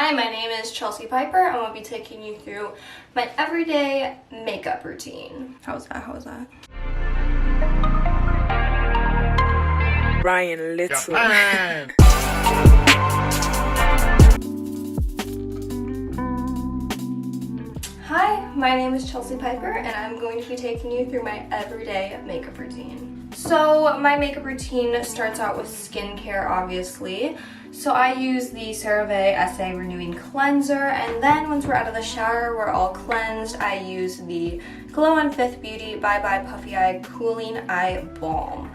Hi, my name is Chelsea Piper. I'm going to be taking you through my everyday makeup routine. How was that? Ryan Little. Hi, my name is Chelsea Piper and I'm going to be taking you through my everyday makeup routine. So my makeup routine starts out with skincare, obviously. So I use the CeraVe SA Renewing Cleanser, and then once we're out of the shower, we're all cleansed, I use the Glow on Fifth Beauty Bye Bye Puffy Eye Cooling Eye Balm.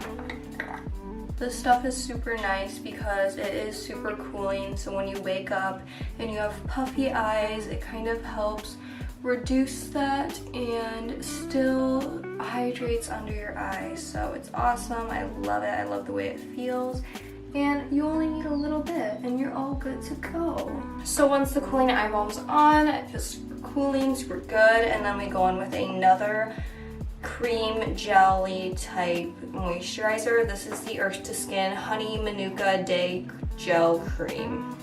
This stuff is super nice because it is super cooling, so when you wake up and you have puffy eyes, it kind of helps reduce that and still hydrates under your eyes. So it's awesome. I love it. I love the way it feels. And you only need a little bit and you're all good to go. So once the cooling eye balm's on, it feels super cooling, super good, and then we go on with another cream jelly type moisturizer. This is the Earth to Skin Honey Manuka Day Gel Cream.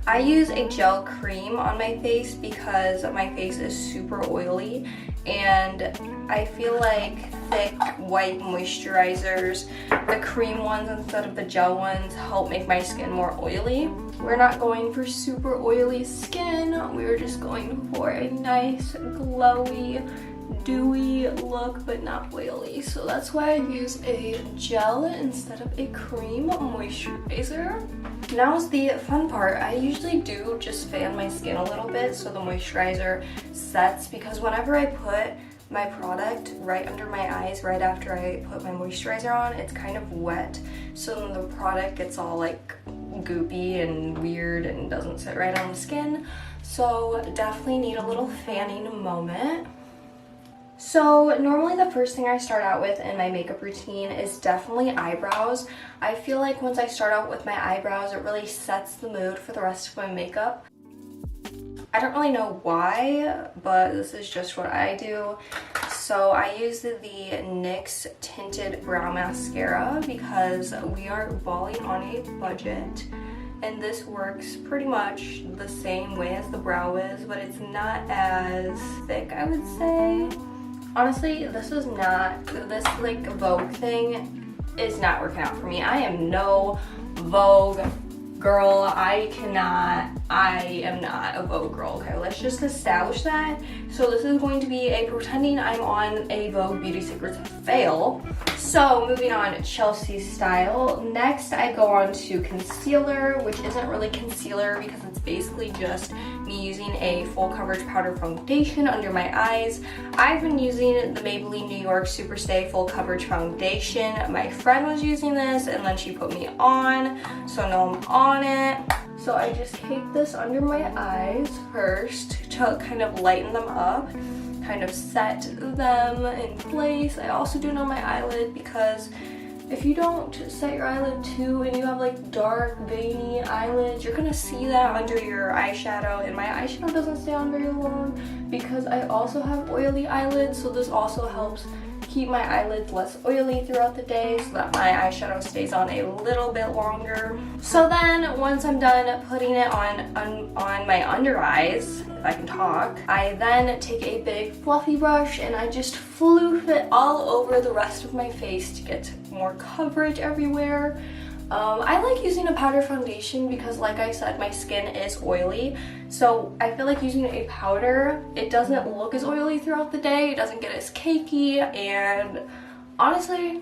I use a gel cream on my face because my face is super oily and I feel like thick white moisturizers, the cream ones instead of the gel ones, help make my skin more oily. We're not going for super oily skin, we're just going for a nice glowy dewy look but not oily, so that's why I use a gel instead of a cream moisturizer. Now's the fun part. I usually do just fan my skin a little bit so the moisturizer sets, because whenever I put my product right under my eyes right after I put my moisturizer on, it's kind of wet, so then the product gets all like goopy and weird and doesn't sit right on the skin, so definitely need a little fanning moment. So normally the first thing I start out with in my makeup routine is definitely eyebrows. I feel like once I start out with my eyebrows, it really sets the mood for the rest of my makeup. I don't really know why, but this is just what I do. So I use the NYX Tinted Brow Mascara because we are balling on a budget. And this works pretty much the same way as the brow is, but it's not as thick, I would say. Honestly, this like Vogue thing is not working out for me. I am no Vogue girl. I am not a Vogue girl. Okay, let's just establish that. So this is going to be a pretending I'm on a Vogue Beauty Secrets fail. So moving on, Chelsea style. Next, I go on to concealer, which isn't really concealer because it's basically just me using a full coverage powder foundation under my eyes. I've been using the Maybelline New York Superstay Full Coverage Foundation. My friend was using this and then she put me on, so now I'm on it. So I just take this under my eyes first to kind of lighten them up, kind of set them in place. I also do it on my eyelid because if you don't set your eyelid too and you have like dark veiny eyelids, you're gonna see that under your eyeshadow, and my eyeshadow doesn't stay on very long because I also have oily eyelids, so this also helps keep my eyelids less oily throughout the day so that my eyeshadow stays on a little bit longer. So then once I'm done putting it on my under eyes, if I can talk, I then take a big fluffy brush and I just floof it all over the rest of my face to get more coverage everywhere. I like using a powder foundation because, like I said, my skin is oily, so I feel like using a powder, it doesn't look as oily throughout the day, it doesn't get as cakey, and honestly,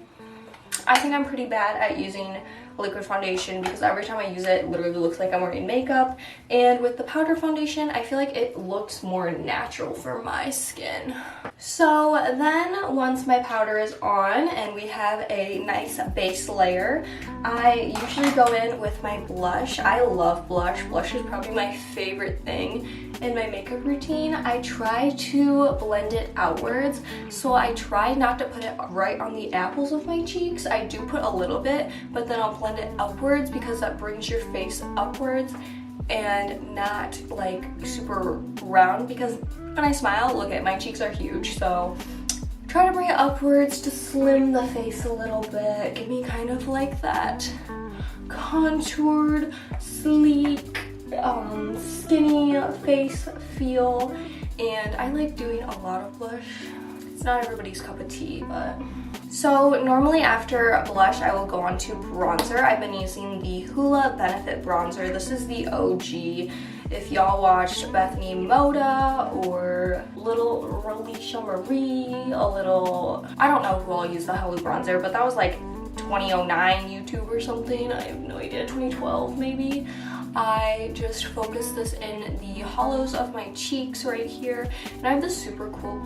I think I'm pretty bad at using liquid foundation because every time I use it, it literally looks like I'm wearing makeup, and with the powder foundation, I feel like it looks more natural for my skin. So then once my powder is on and we have a nice base layer, I usually go in with my blush. I love blush. Blush is probably my favorite thing in my makeup routine. I try to blend it outwards, so I try not to put it right on the apples of my cheeks. I do put a little bit, but then I'll blend it upwards because that brings your face upwards and not like super round, because when I smile, look at my cheeks are huge, so try to bring it upwards to slim the face a little bit, give me kind of like that contoured, sleek, skinny face feel, and I like doing a lot of blush. It's not everybody's cup of tea, but... So normally after blush, I will go on to bronzer. I've been using the Hoola Benefit Bronzer. This is the OG. If y'all watched Bethany Moda or Little Rolisha Marie, I don't know who all used the Hoola bronzer, but that was like 2009 YouTube or something. I have no idea, 2012 maybe. I just focus this in the hollows of my cheeks right here, and I have this super cool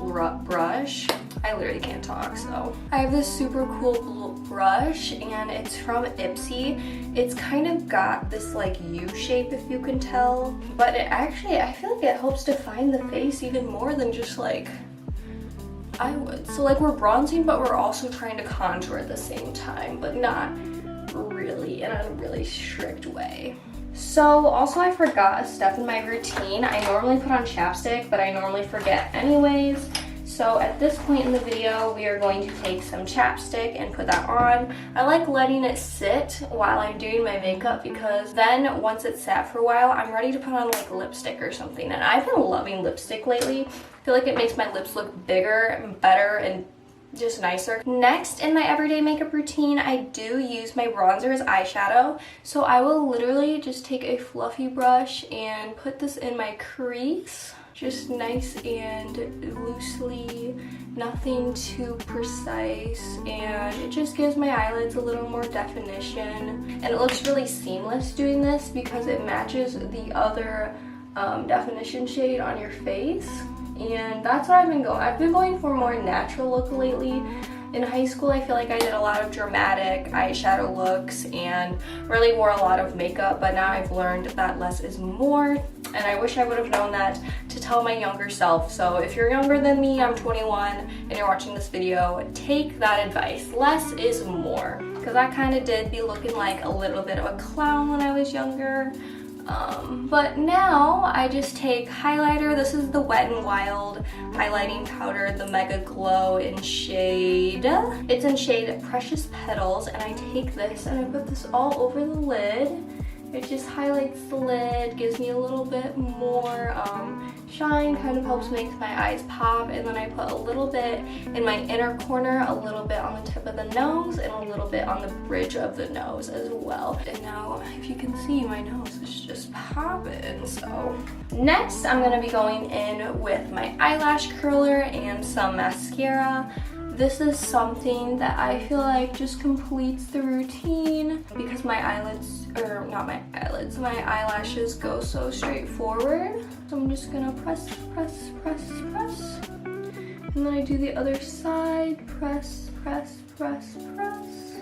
brush. I literally can't talk, so I have this super cool brush, and it's from Ipsy. It's kind of got this like U shape, if you can tell, but it actually, I feel like it helps define the face even more than just like I would. So like we're bronzing, but we're also trying to contour at the same time, but not really in a really strict way. So also I forgot a step in my routine. I normally put on chapstick, but I normally forget anyways. So at this point in the video, we are going to take some chapstick and put that on. I like letting it sit while I'm doing my makeup, because then once it's sat for a while, I'm ready to put on like lipstick or something. And I've been loving lipstick lately. I feel like it makes my lips look bigger and better and just nicer. Next, in my everyday makeup routine, I do use my bronzer as eyeshadow. So I will literally just take a fluffy brush and put this in my crease. Just nice and loosely, nothing too precise, and it just gives my eyelids a little more definition. And it looks really seamless doing this because it matches the other definition shade on your face. And that's what I've been going. I've been going for a more natural look lately. In high school, I feel like I did a lot of dramatic eyeshadow looks and really wore a lot of makeup, but now I've learned that less is more, and I wish I would have known that to tell my younger self. So if you're younger than me, I'm 21, and you're watching this video, take that advice. Less is more, because I kind of did be looking like a little bit of a clown when I was younger. But now I just take highlighter. This is the Wet n Wild highlighting powder, the Mega Glow in shade. It's in shade Precious Petals, and I take this and I put this all over the lid. It just highlights the lid, gives me a little bit more shine, kind of helps make my eyes pop, and then I put a little bit in my inner corner, a little bit on the tip of the nose, and a little bit on the bridge of the nose as well. And now, if you can see, my nose is just popping, so. Next, I'm gonna be going in with my eyelash curler and some mascara. This is something that I feel like just completes the routine because my eyelids, or not my eyelids, my eyelashes go so straight forward. So I'm just gonna press, press, press, press. And then I do the other side, press, press, press, press.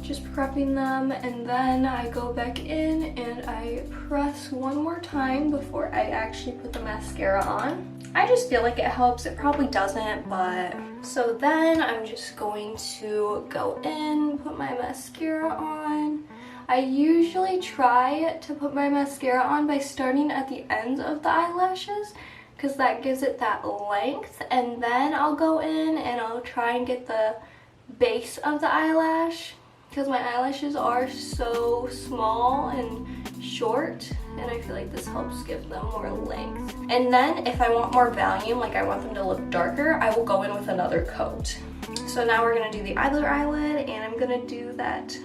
Just prepping them, and then I go back in and I press one more time before I actually put the mascara on. I just feel like it helps. It probably doesn't, but... So then I'm just going to go in, put my mascara on. I usually try to put my mascara on by starting at the ends of the eyelashes, because that gives it that length, and then I'll go in and I'll try and get the base of the eyelash, because my eyelashes are so small and short, and I feel like this helps give them more length. And then if I want more volume, like I want them to look darker, I will go in with another coat. So now we're gonna do the other eyelid, and I'm gonna do that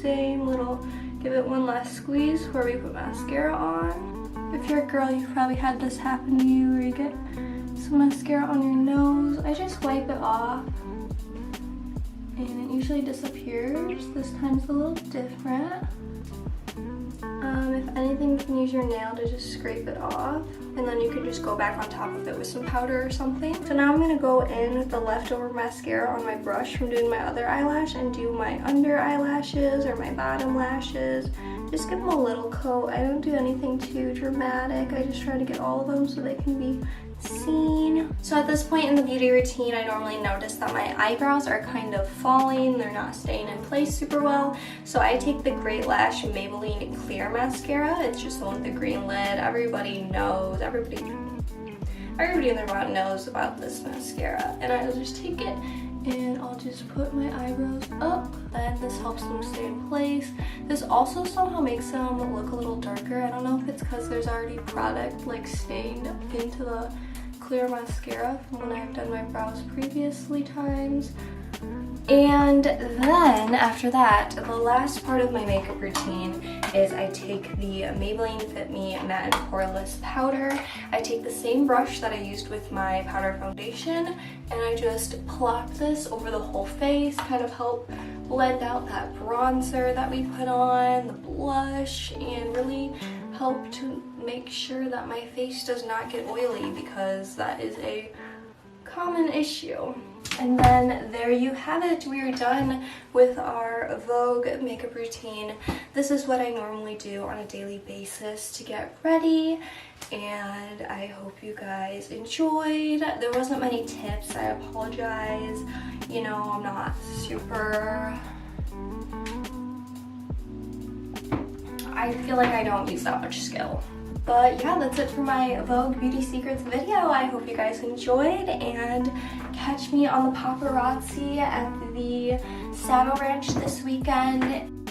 same little, give it one last squeeze where we put mascara on. If you're a girl, you've probably had this happen to you, where you get some mascara on your nose. I just wipe it off, and it usually disappears. This time's a little different. If anything, you can use your nail to just scrape it off, and then you can just go back on top of it with some powder or something. So now I'm gonna go in with the leftover mascara on my brush from doing my other eyelash and do my under eyelashes or my bottom lashes. Just give them a little coat. I don't do anything too dramatic. I just try to get all of them so they can be seen. So at this point in the beauty routine, I normally notice that my eyebrows are kind of falling. They're not staying in place super well. So I take the Great Lash Maybelline Clear Mascara. It's just the one with the green lid. Everybody knows, everybody in their mom knows about this mascara. And I just take it and I'll just put my eyebrows up, and this helps them stay in place. This also somehow makes them look a little darker. I don't know if it's because there's already product like stained into the clear mascara from when I've done my brows previously times. And then after that, the last part of my makeup routine is I take the Maybelline Fit Me Matte and Poreless Powder. I take the same brush that I used with my powder foundation, and I just plop this over the whole face, kind of help blend out that bronzer that we put on, the blush, and really help to make sure that my face does not get oily, because that is a common issue. And then there you have it. We are done with our Vogue makeup routine. This is what I normally do on a daily basis to get ready, and I hope you guys enjoyed. There wasn't many tips. I apologize. You know, I'm not super... I feel like I don't use that much skill. But yeah, that's it for my Vogue Beauty Secrets video. I hope you guys enjoyed, and catch me on the paparazzi at the Saddle Ranch this weekend.